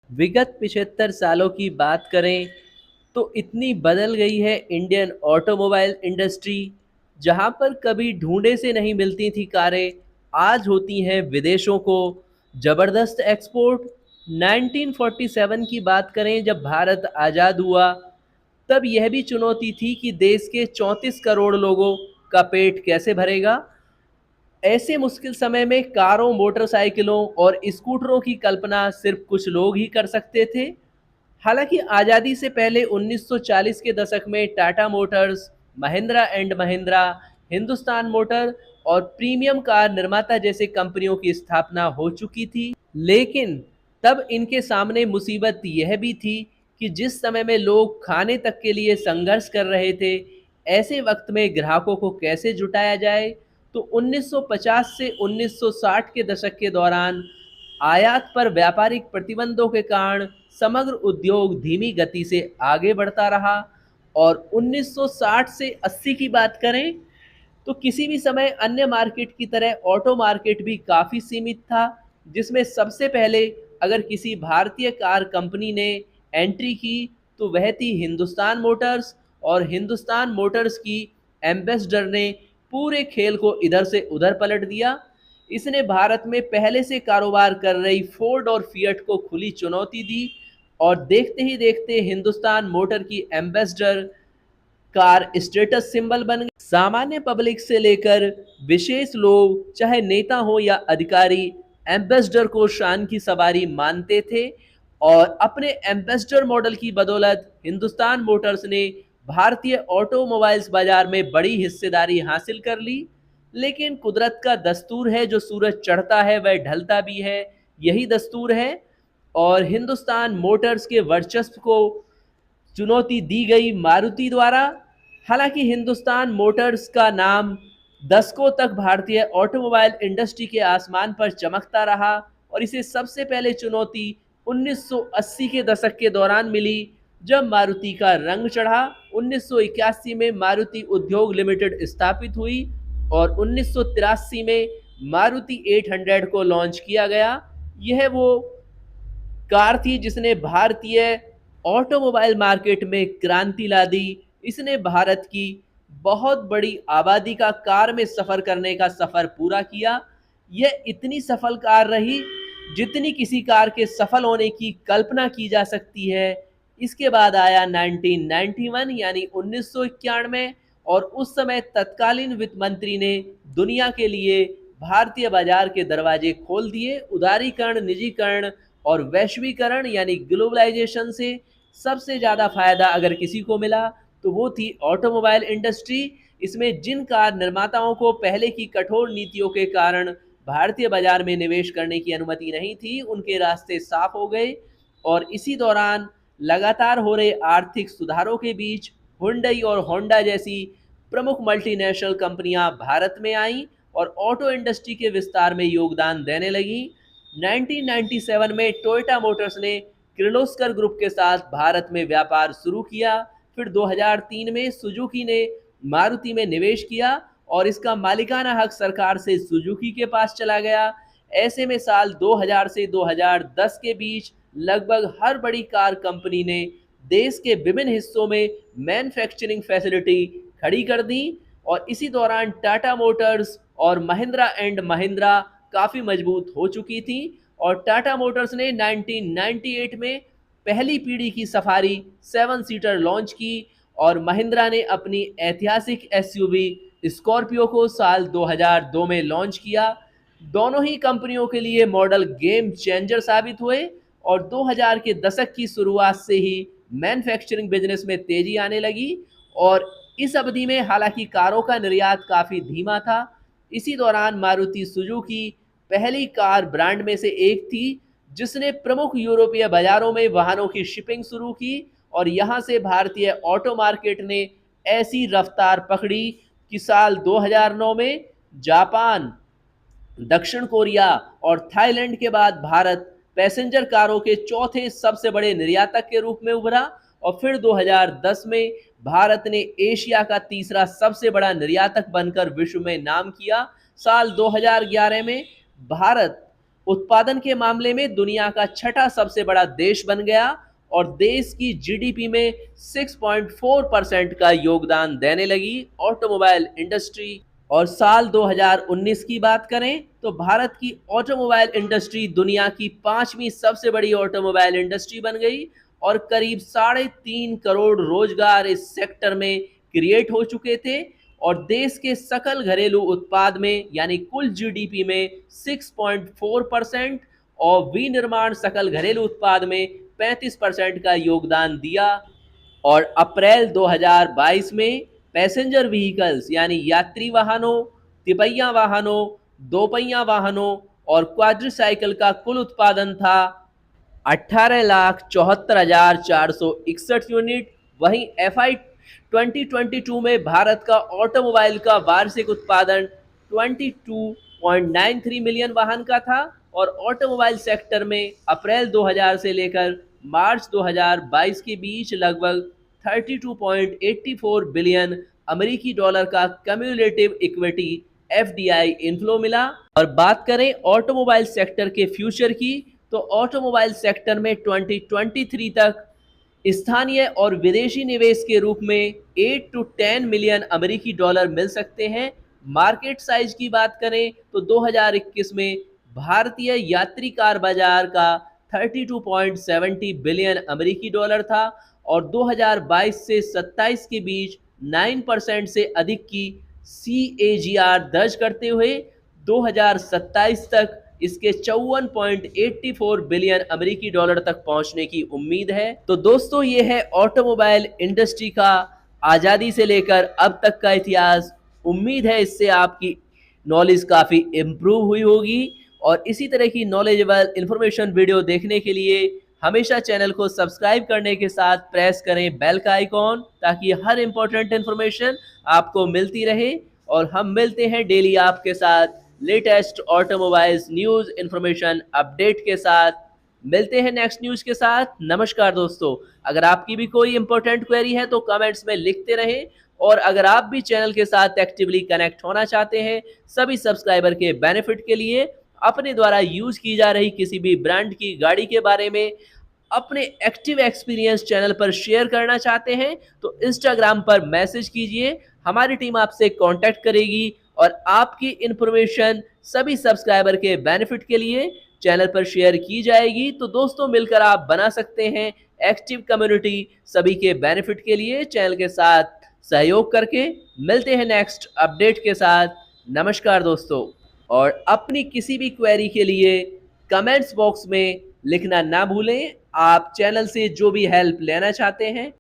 विगत 75 सालों की बात करें तो इतनी बदल गई है इंडियन ऑटोमोबाइल इंडस्ट्री। जहां पर कभी ढूंढे से नहीं मिलती थी कारें, आज होती हैं विदेशों को जबरदस्त एक्सपोर्ट। 1947 की बात करें, जब भारत आज़ाद हुआ, तब यह भी चुनौती थी कि देश के 34 करोड़ लोगों का पेट कैसे भरेगा। ऐसे मुश्किल समय में कारों, मोटरसाइकिलों और स्कूटरों की कल्पना सिर्फ कुछ लोग ही कर सकते थे। हालांकि आज़ादी से पहले 1940 के दशक में Tata Motors, Mahindra and Mahindra, Hindustan motor और प्रीमियम कार निर्माता जैसे कंपनियों की स्थापना हो चुकी थी। लेकिन तब इनके सामने मुसीबत यह भी थी कि जिस समय में लोग खाने तक के लिए संघर्ष कर रहे थे, ऐसे वक्त में ग्राहकों को कैसे जुटाया जाए। तो 1950 से 1960 के दशक के दौरान आयात पर व्यापारिक प्रतिबंधों के कारण समग्र उद्योग धीमी गति से आगे बढ़ता रहा। और 1960 से 80 की बात करें तो किसी भी समय अन्य मार्केट की तरह ऑटो मार्केट भी काफ़ी सीमित था, जिसमें सबसे पहले अगर किसी भारतीय कार कंपनी ने एंट्री की तो वह थी हिंदुस्तान मोटर्स। और हिंदुस्तान मोटर्स की एम्बेसडर ने पूरे खेल को इधर से उधर पलट दिया। इसने भारत में पहले से कारोबार कर रही फोर्ड और फिएट को खुली चुनौती दी, और देखते ही देखते हिंदुस्तान मोटर की एम्बेसडर कार स्टेटस सिंबल बन गई। सामान्य पब्लिक से लेकर विशेष लोग, चाहे नेता हो या अधिकारी, एम्बेसडर को शान की सवारी मानते थे। और अपने एम्बेसडर मॉडल की बदौलत हिंदुस्तान मोटर्स ने भारतीय ऑटोमोबाइल्स बाजार में बड़ी हिस्सेदारी हासिल कर ली। लेकिन कुदरत का दस्तूर है, जो सूरज चढ़ता है वह ढलता भी है, यही दस्तूर है। और हिंदुस्तान मोटर्स के वर्चस्व को चुनौती दी गई मारुति द्वारा। हालांकि हिंदुस्तान मोटर्स का नाम दशकों तक भारतीय ऑटोमोबाइल इंडस्ट्री के आसमान पर चमकता रहा, और इसे सबसे पहले चुनौती 1980 के दशक के दौरान मिली, जब मारुति का रंग चढ़ा। 1981 में मारुति उद्योग लिमिटेड स्थापित हुई और 1983 में मारुति 800 को लॉन्च किया गया। यह वो कार थी जिसने भारतीय ऑटोमोबाइल मार्केट में क्रांति ला दी। इसने भारत की बहुत बड़ी आबादी का कार में सफ़र करने का सफ़र पूरा किया। यह इतनी सफल कार रही जितनी किसी कार के सफल होने की कल्पना की जा सकती है। इसके बाद आया 1991 यानी 1991, और उस समय तत्कालीन वित्त मंत्री ने दुनिया के लिए भारतीय बाजार के दरवाजे खोल दिए। उदारीकरण, निजीकरण और वैश्वीकरण यानी ग्लोबलाइजेशन से सबसे ज़्यादा फायदा अगर किसी को मिला तो वो थी ऑटोमोबाइल इंडस्ट्री। इसमें जिन कार निर्माताओं को पहले की कठोर नीतियों के कारण भारतीय बाजार में निवेश करने की अनुमति नहीं थी, उनके रास्ते साफ हो गए। और इसी दौरान लगातार हो रहे आर्थिक सुधारों के बीच हुंडई और होंडा जैसी प्रमुख मल्टीनेशनल कंपनियां भारत में आईं और ऑटो इंडस्ट्री के विस्तार में योगदान देने लगी। 1997 में टोयोटा मोटर्स ने किर्लोस्कर ग्रुप के साथ भारत में व्यापार शुरू किया। फिर 2003 में सुजुकी ने मारुति में निवेश किया और इसका मालिकाना हक सरकार से सुजुकी के पास चला गया। ऐसे में साल 2000 से 2010 के बीच लगभग हर बड़ी कार कंपनी ने देश के विभिन्न हिस्सों में मैन्युफैक्चरिंग फैसिलिटी खड़ी कर दी। और इसी दौरान टाटा मोटर्स और महिंद्रा एंड महिंद्रा काफ़ी मजबूत हो चुकी थी। और टाटा मोटर्स ने 1998 में पहली पीढ़ी की सफारी 7 सीटर लॉन्च की, और महिंद्रा ने अपनी ऐतिहासिक एसयूवी स्कॉर्पियो को साल 2002 में लॉन्च किया। दोनों ही कंपनियों के लिए मॉडल गेम चेंजर साबित हुए, और 2000 के दशक की शुरुआत से ही मैन्युफैक्चरिंग बिजनेस में तेजी आने लगी। और इस अवधि में हालांकि कारों का निर्यात काफ़ी धीमा था। इसी दौरान मारुति सुजुकी पहली कार ब्रांड में से एक थी जिसने प्रमुख यूरोपीय बाजारों में वाहनों की शिपिंग शुरू की, और यहां से भारतीय ऑटो मार्केट ने ऐसी रफ्तार पकड़ी कि साल 2009 में जापान, दक्षिण कोरिया और थाईलैंड के बाद भारत पैसेंजर कारों के चौथे सबसे बड़े निर्यातक के रूप में उभरा। और फिर 2010 में भारत ने एशिया का तीसरा सबसे बड़ा निर्यातक बनकर विश्व में नाम किया। साल 2011 में भारत उत्पादन के मामले में दुनिया का छठा सबसे बड़ा देश बन गया और देश की जीडीपी में 6.4% का योगदान देने लगी ऑटोमोबाइल इंडस्ट्री। और साल 2019 की बात करें तो भारत की ऑटोमोबाइल इंडस्ट्री दुनिया की पांचवी सबसे बड़ी ऑटोमोबाइल इंडस्ट्री बन गई और करीब 3.5 करोड़ रोजगार इस सेक्टर में क्रिएट हो चुके थे और देश के सकल घरेलू उत्पाद में यानी कुल जीडीपी में 6.4% और विनिर्माण सकल घरेलू उत्पाद में 35% का योगदान दिया। और अप्रैल 2022 में पैसेंजर व्हीकल्स यानी यात्री वाहनों, तिपहिया वाहनों, दोपहिया वाहनों और क्वाड्रीसाइकिल का कुल उत्पादन था 18,74,461 यूनिट। वहीं एफआई 2022 में भारत का ऑटोमोबाइल का वार्षिक उत्पादन 22.93 मिलियन वाहन का था और ऑटोमोबाइल सेक्टर में अप्रैल 2000 से लेकर मार्च 2022 के बीच लगभग 32.84 बिलियन अमेरिकी डॉलर का कम्युलेटिव इक्विटी एफडीआई इनफ्लो मिला। और बात करें ऑटोमोबाइल सेक्टर के फ्यूचर की तो ऑटोमोबाइल सेक्टर में 2023 तक स्थानीय और विदेशी निवेश के रूप में 8 to 10 मिलियन अमेरिकी डॉलर मिल सकते हैं। मार्केट साइज की बात करें तो 2021 में भारतीय यात्री कार बाजार का 32.70 बिलियन अमेरिकी डॉलर था और 2022 से 27 के बीच 9% से अधिक की CAGR दर्ज करते हुए 2027 तक इसके 54.84 बिलियन अमेरिकी डॉलर तक पहुंचने की उम्मीद है। तो दोस्तों ये है ऑटोमोबाइल इंडस्ट्री का आज़ादी से लेकर अब तक का इतिहास। उम्मीद है इससे आपकी नॉलेज काफ़ी इम्प्रूव हुई होगी और इसी तरह की नॉलेजेबल इंफॉर्मेशन वीडियो देखने के लिए हमेशा चैनल को सब्सक्राइब करने के साथ प्रेस करें बेल का आइकॉन ताकि हर इंपॉर्टेंट इंफॉर्मेशन आपको मिलती रहे। और हम मिलते हैं डेली आपके साथ latest automobiles news information update के साथ। मिलते हैं नेक्स्ट न्यूज़ के साथ। नमस्कार दोस्तों, अगर आपकी भी कोई इंपॉर्टेंट क्वेरी है तो कमेंट्स में लिखते रहें और अगर आप भी चैनल के साथ एक्टिवली कनेक्ट होना चाहते हैं सभी सब्सक्राइबर के बेनिफिट के लिए अपने द्वारा यूज़ की जा रही किसी भी ब्रांड की गाड़ी के बारे में अपने एक्टिव एक्सपीरियंस चैनल पर शेयर करना चाहते हैं तो इंस्टाग्राम पर मैसेज कीजिए, हमारी टीम आपसे कांटेक्ट करेगी और आपकी इंफॉर्मेशन सभी सब्सक्राइबर के बेनिफिट के लिए चैनल पर शेयर की जाएगी। तो दोस्तों मिलकर आप बना सकते हैं एक्टिव कम्युनिटी सभी के बेनिफिट के लिए चैनल के साथ सहयोग करके। मिलते हैं नेक्स्ट अपडेट के साथ। नमस्कार दोस्तों, और अपनी किसी भी क्वेरी के लिए कमेंट्स बॉक्स में लिखना ना भूलें। आप चैनल से जो भी हेल्प लेना चाहते हैं